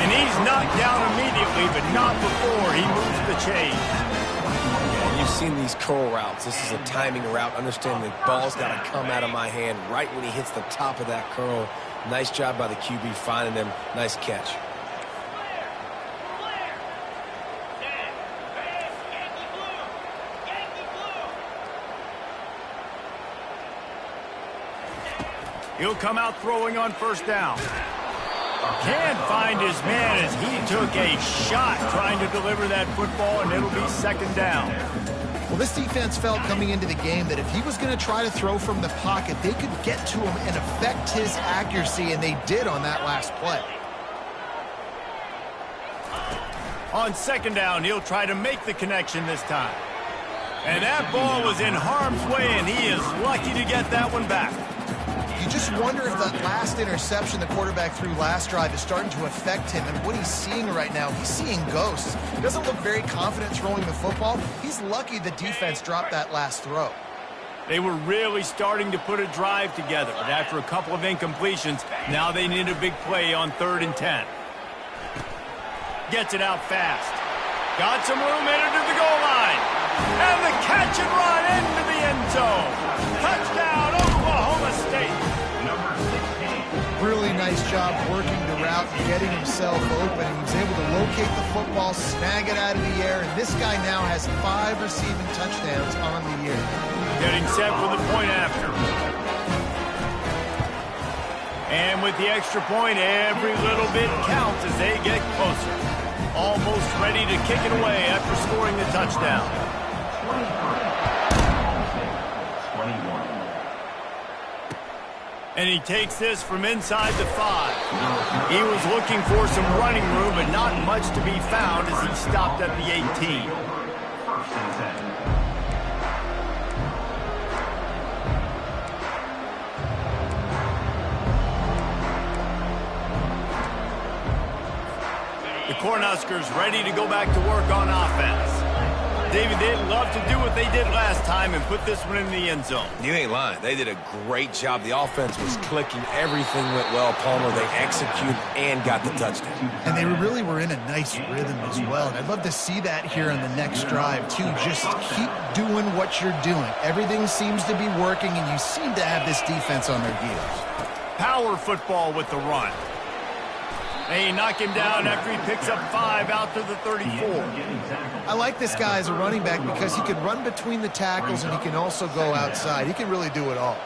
And he's knocked down immediately, but not before he moves the chain. Yeah, you've seen these curl routes. This is a timing route. Understand the ball's got to come out of my hand right when he hits the top of that curl. Nice job by the QB finding him. Nice catch. He'll come out throwing on first down. Can't find his man as he took a shot trying to deliver that football, and it'll be second down. Well, this defense felt coming into the game that if he was going to try to throw from the pocket, they could get to him and affect his accuracy, and they did on that last play. On second down, he'll try to make the connection this time. And that ball was in harm's way, and he is lucky to get that one back. You just wonder if that last interception the quarterback threw last drive is starting to affect him. And what he's seeing right now, he's seeing ghosts. He doesn't look very confident throwing the football. He's lucky the defense dropped that last throw. They were really starting to put a drive together, but after a couple of incompletions, now they need a big play on 3rd and 10. Gets it out fast. Got some room headed to the goal line. And the catch and run into the end zone. Touchdown, Oklahoma State. Number 16. Really nice job working the route and getting himself open. He was able to locate the football, snag it out of the air, and this guy now has 5 receiving touchdowns on the year. Getting set for the point after. And with the extra point, every little bit counts as they get closer. Almost ready to kick it away after scoring the touchdown. 21. And he takes this from inside the 5. He was looking for some running room, but not much to be found as he stopped at the 18. 1st and 10. The Cornhuskers ready to go back to work on offense. David, they'd love to do what they did last time and put this one in the end zone. You ain't lying. They did a great job. The offense was clicking. Everything went well, Palmer. They executed and got the touchdown. And they really were in a nice rhythm as well. And I'd love to see that here on the next drive, too. Just keep doing what you're doing. Everything seems to be working, and you seem to have this defense on their heels. Power football with the run. They knock him down after he picks up 5 out to the 34. I like this guy as a running back because he can run between the tackles and he can also go outside. He can really do it all.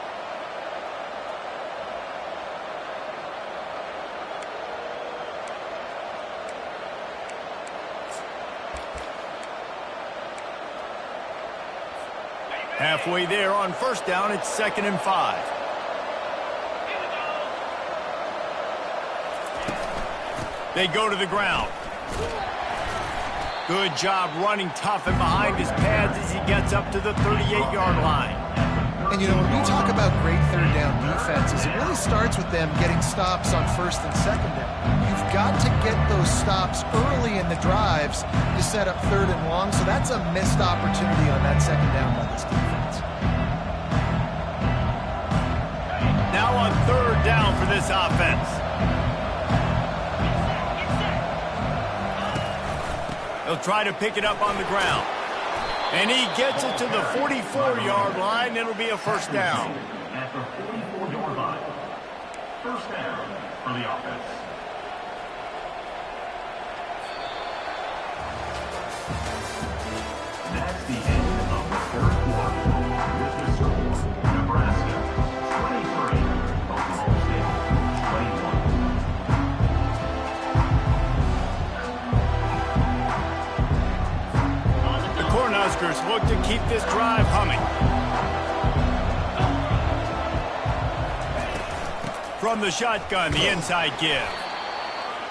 Halfway there on first down, it's 2nd and 5. They go to the ground. Good job running tough and behind his pads as he gets up to the 38-yard line. And, you know, when we talk about great third down defenses, it really starts with them getting stops on 1st and 2nd down. You've got to get those stops early in the drives to set up 3rd and long, so that's a missed opportunity on that 2nd down by this defense. Now on 3rd down for this offense. He'll try to pick it up on the ground. And he gets it to the 44-yard line. It'll be a first down. At the 44-yard line. First down for the offense. That's the end of the 3rd quarter. With the score, Nebraska 23, Oklahoma State 21. Cornhuskers look to keep this drive humming. From the shotgun, the inside give.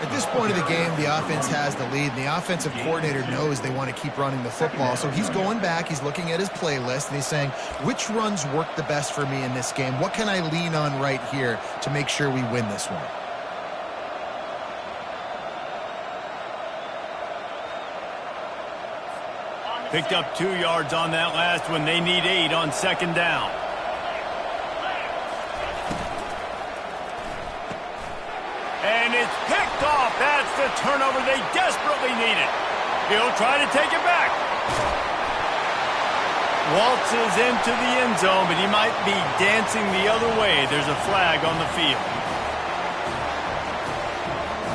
At this point of the game, the offense has the lead, and the offensive coordinator knows they want to keep running the football. So he's going back, he's looking at his playlist, and he's saying, which runs work the best for me in this game? What can I lean on right here to make sure we win this one? Picked up 2 yards on that last one. They need 8 on 2nd down. And it's picked off. That's the turnover they desperately needed. He'll try to take it back. Waltzes into the end zone, but he might be dancing the other way. There's a flag on the field.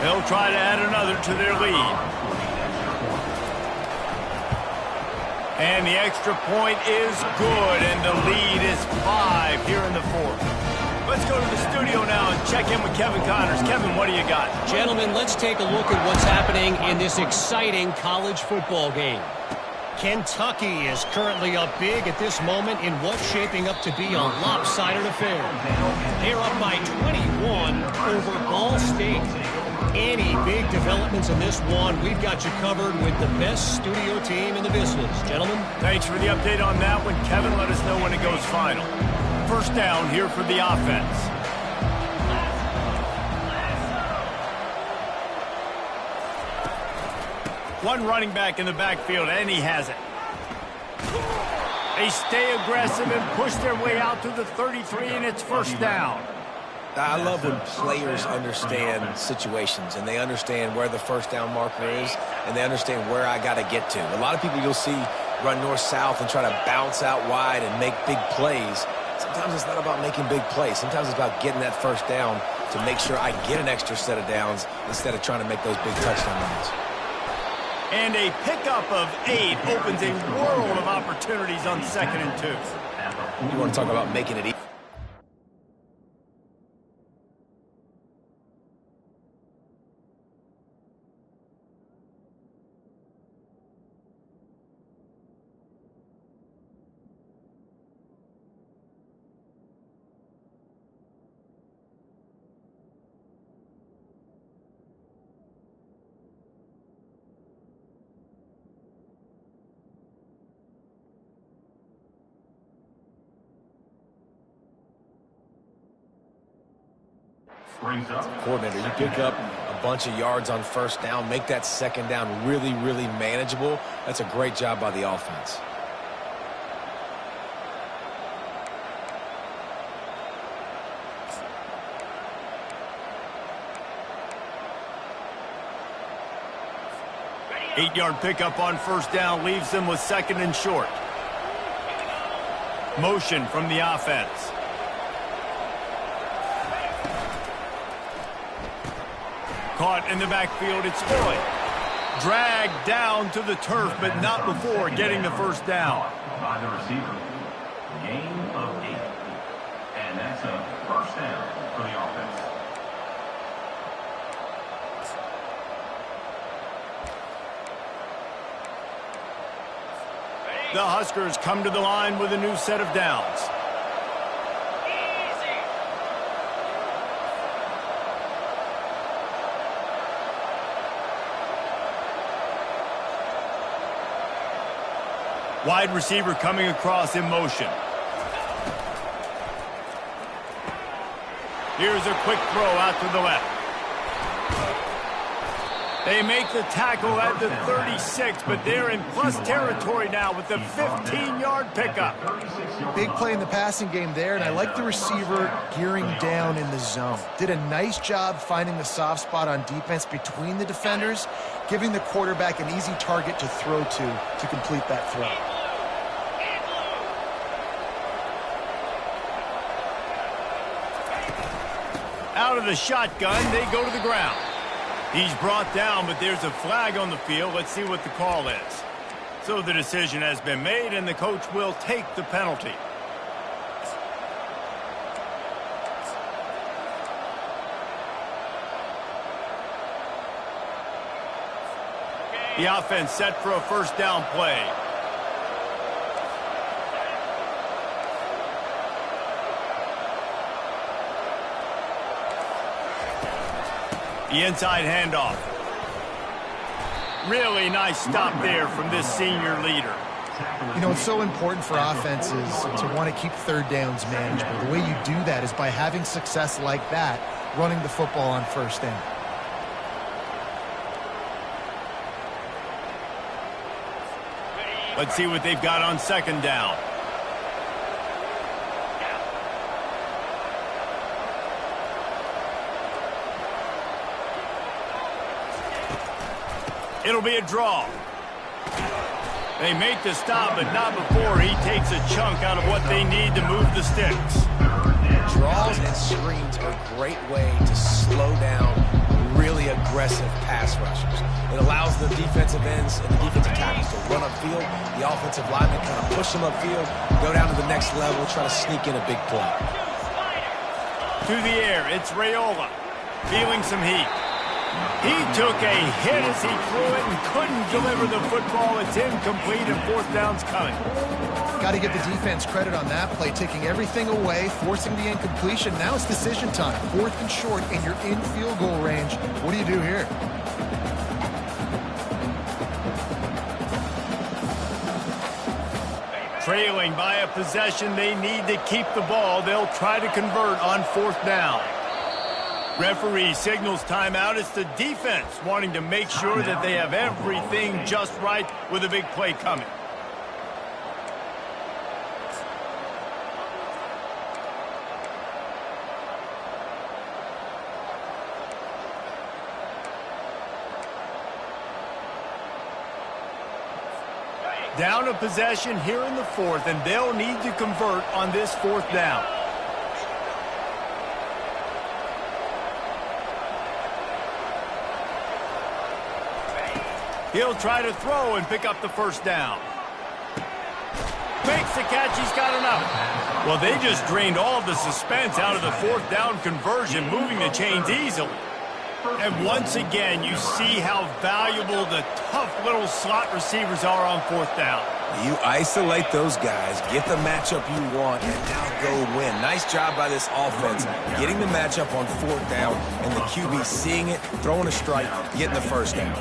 They'll try to add another to their lead. And the extra point is good, and the lead is 5 here in the 4th. Let's go to the studio now and check in with Kevin Connors. Kevin, what do you got? Gentlemen, let's take a look at what's happening in this exciting college football game. Kentucky is currently up big at this moment in what's shaping up to be a lopsided affair. They're up by 21 over Ball State. Any big developments in this one, we've got you covered with the best studio team in the business. Gentlemen? Thanks for the update on that one. Kevin, let us know when it goes final. First down here for the offense. One running back in the backfield, and he has it. They stay aggressive and push their way out to the 33, and it's first down. I love when players understand situations, and they understand where the first down marker is, and they understand where I got to get to. A lot of people you'll see run north-south and try to bounce out wide and make big plays. Sometimes it's not about making big plays. Sometimes it's about getting that first down to make sure I get an extra set of downs instead of trying to make those big touchdown runs. And a pickup of 8 opens a world of opportunities on 2nd and 2. You want to talk about making it easy. Coordinator, you pick up a bunch of yards on first down, make that second down really, really manageable. That's a great job by the offense. Eight-yard pickup on first down leaves them with 2nd and short. Motion from the offense. Caught in the backfield, it's Floyd. Dragged down to the turf, but not before getting the first down. By the receiver. Gain of 8. And that's a first down for the offense. The Huskers come to the line with a new set of downs. Wide receiver coming across in motion. Here's a quick throw out to the left. They make the tackle at the 36, but they're in plus territory now with the 15-yard pickup. Big play in the passing game there, and I like the receiver gearing down in the zone. Did a nice job finding the soft spot on defense between the defenders, giving the quarterback an easy target to throw to complete that throw. Out of the shotgun, they go to the ground. He's brought down, but there's a flag on the field. Let's see what the call is. So the decision has been made, and the coach will take the penalty. The offense set for a first down play. The inside handoff. Really nice stop there from this senior leader. You know, it's so important for offenses to want to keep third downs manageable. The way you do that is by having success like that, running the football on first down. Let's see what they've got on second down. It'll be a draw. They make the stop, but not before he takes a chunk out of what they need to move the sticks. Draws and screens are a great way to slow down really aggressive pass rushers. It allows the defensive ends and the defensive tackles to run upfield. The offensive linemen kind of push them upfield, go down to the next level, try to sneak in a big play. To the air, it's Raiola. Feeling some heat. He took a hit as he threw it and couldn't deliver the football. It's incomplete and fourth down's coming. Got to give the defense credit on that play, taking everything away, forcing the incompletion. Now it's decision time. Fourth and short, and you're in field goal range. What do you do here? Trailing by a possession, they need to keep the ball. They'll try to convert on fourth down. Referee signals timeout. It's the defense wanting to make sure that they have everything just right with a big play coming. Down a possession here in the fourth, and they'll need to convert on this fourth down. He'll try to throw and pick up the first down. Makes the catch. He's got enough. Well, they just drained all of the suspense out of the fourth down conversion, moving the chains easily. And once again, you see how valuable the tough little slot receivers are on fourth down. You isolate those guys, get the matchup you want, and now go win. Nice job by this offense, getting the matchup on fourth down, and the QB seeing it, throwing a strike, getting the first down.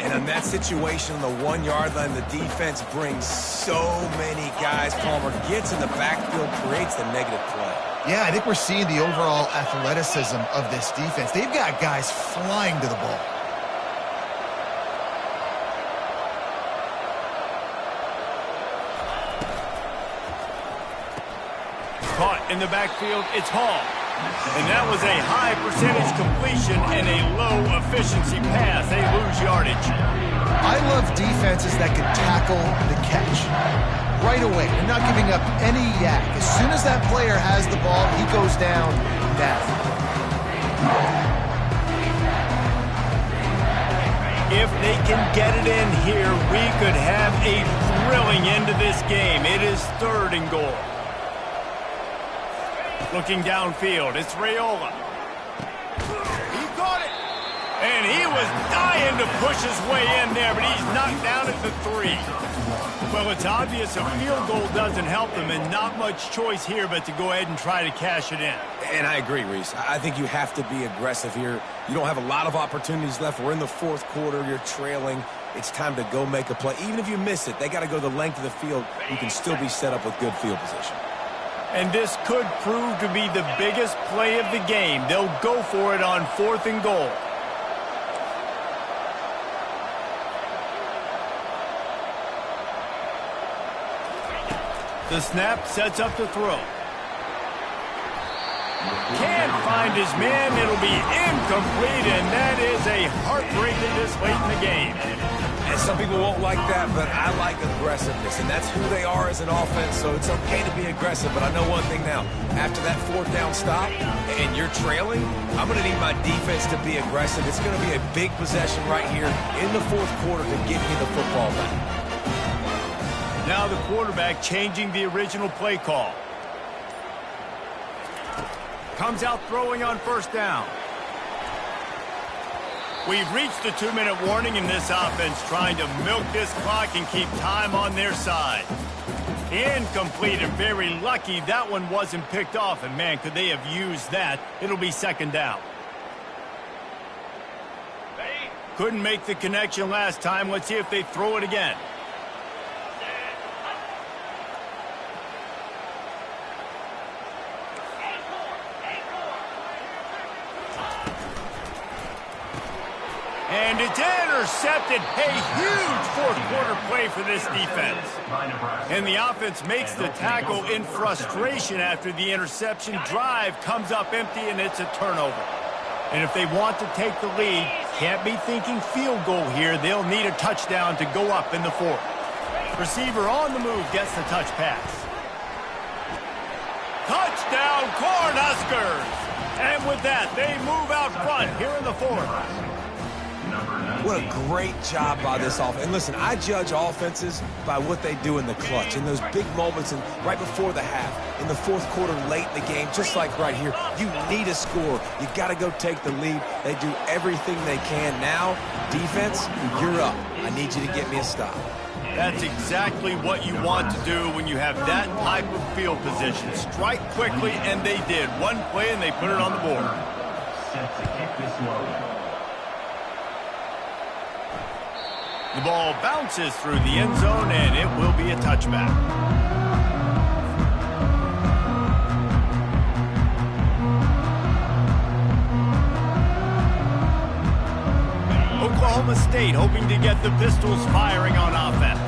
And in that situation, on the 1 yard line, the defense brings so many guys. Palmer gets in the backfield, creates the negative play. Yeah, I think we're seeing the overall athleticism of this defense. They've got guys flying to the ball. Caught in the backfield, it's Hall. And that was a high percentage completion and a low efficiency pass. They lose yardage. I love defenses that can tackle the catch right away. They're not giving up any yak. As soon as that player has the ball, he goes down now. If they can get it in here, we could have a thrilling end to this game. It is third and goal. Looking downfield, it's Raiola. He caught it. And he was dying to push his way in there, but he's knocked down at the 3. Well, it's obvious a field goal doesn't help them, and not much choice here but to go ahead and try to cash it in. And I agree, Reese. I think you have to be aggressive here. You don't have a lot of opportunities left. We're in the fourth quarter. You're trailing. It's time to go make a play. Even if you miss it, they got to go the length of the field. You can still be set up with good field position. And this could prove to be the biggest play of the game. They'll go for it on fourth and goal. The snap sets up the throw. Can't find his man. It'll be incomplete, and that is a heartbreaker this late in the game. And some people won't like that, but I like aggressiveness, and that's who they are as an offense, so it's okay to be aggressive. But I know one thing now. After that fourth down stop and you're trailing, I'm going to need my defense to be aggressive. It's going to be a big possession right here in the fourth quarter to get me the football back. Now the quarterback changing the original play call. Comes out throwing on first down. We've reached the 2-minute warning in this offense, trying to milk this clock and keep time on their side. Incomplete, and very lucky that one wasn't picked off. And man, could they have used that. It'll be second down. Couldn't make the connection last time. Let's see if they throw it again. And it's intercepted. A huge fourth-quarter play for this defense. And the offense makes the tackle in frustration after the interception. Drive comes up empty, and it's a turnover. And if they want to take the lead, can't be thinking field goal here. They'll need a touchdown to go up in the fourth. Receiver on the move gets the touch pass. Touchdown, Cornhuskers! And with that, they move out front here in the fourth. Number 9. What a great job by this offense. And listen, I judge offenses by what they do in the clutch, in those big moments and right before the half, in the fourth quarter, late in the game, just like right here. You need a score. You got to go take the lead. They do everything they can. Now, defense, you're up. I need you to get me a stop. That's exactly what you want to do when you have that type of field position. Strike quickly, and they did. One play, and they put it on the board. Set to kick this one. The ball bounces through the end zone, and it will be a touchback. Oklahoma State hoping to get the Pistols firing on offense.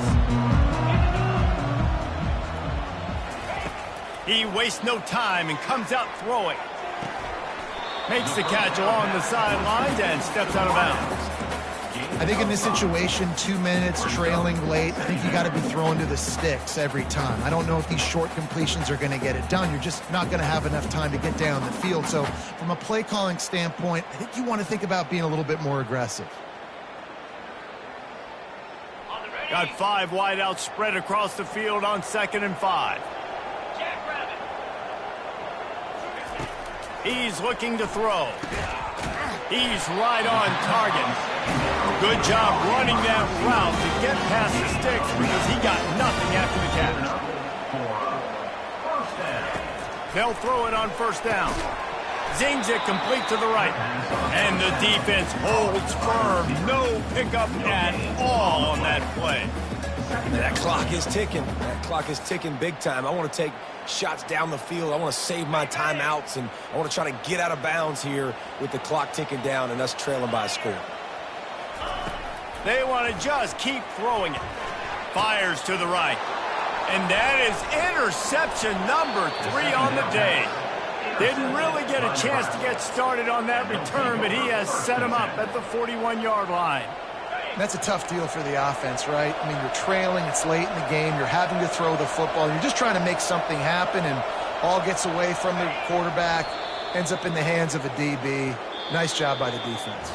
He wastes no time and comes out throwing. Makes the catch along the sidelines and steps out of bounds. I think in this situation, 2 minutes, trailing late, I think you got to be throwing to the sticks every time. I don't know if these short completions are going to get it done. You're just not going to have enough time to get down the field. So from a play calling standpoint, I think you want to think about being a little bit more aggressive. Got 5 wideouts spread across the field on 2nd and 5. He's looking to throw. He's right on target. Good job running that route to get past the sticks because he got nothing after the catch. They'll throw it on 1st down. Zings it complete to the right. And the defense holds firm. No pickup at all on that play. That clock is ticking. That clock is ticking big time. I want to take shots down the field. I want to save my timeouts, and I want to try to get out of bounds here with the clock ticking down and us trailing by a score. They want to just keep throwing it. Fires to the right. And that is interception number 3 on the day. Didn't really get a chance to get started on that return, but he has set him up at the 41-yard line. That's a tough deal for the offense, right? I mean, you're trailing, it's late in the game, you're having to throw the football, you're just trying to make something happen, and all gets away from the quarterback, ends up in the hands of a DB. Nice job by the defense.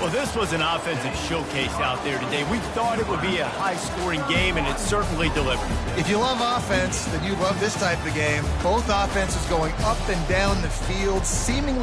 Well, this was an offensive showcase out there today. We thought it would be a high-scoring game, and it certainly delivered. If you love offense, then you love this type of game. Both offenses going up and down the field, seemingly